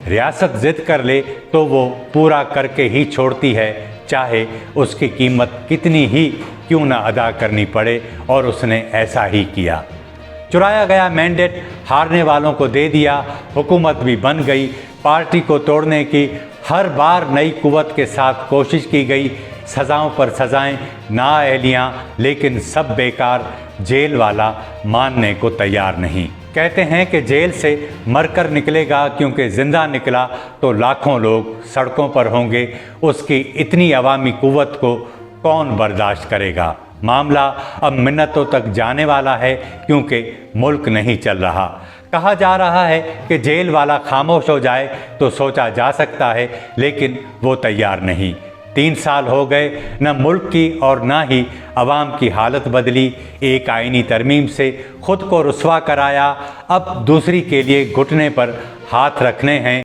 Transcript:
रियासत जिद कर ले तो वो पूरा करके ही छोड़ती है, चाहे उसकी कीमत कितनी ही क्यों न अदा करनी पड़े, और उसने ऐसा ही किया। चुराया गया मैंडेट हारने वालों को दे दिया, हुकूमत भी बन गई। पार्टी को तोड़ने की हर बार नई कुव्वत के साथ कोशिश की गई, सज़ाओं पर सज़ाएं, नाअहलियाँ, लेकिन सब बेकार। जेल वाला मानने को तैयार नहीं। कहते हैं कि जेल से मरकर निकलेगा, क्योंकि ज़िंदा निकला तो लाखों लोग सड़कों पर होंगे। उसकी इतनी अवामी कुव्वत को कौन बर्दाश्त करेगा। मामला अब मिन्नतों तक जाने वाला है, क्योंकि मुल्क नहीं चल रहा। कहा जा रहा है कि जेल वाला खामोश हो जाए तो सोचा जा सकता है, लेकिन वो तैयार नहीं। 3 साल हो गए, न मुल्क की और न ही अवाम की हालत बदली। एक आईनी तरमीम से खुद को रुस्वा कराया, अब दूसरी के लिए घुटने पर हाथ रखने हैं।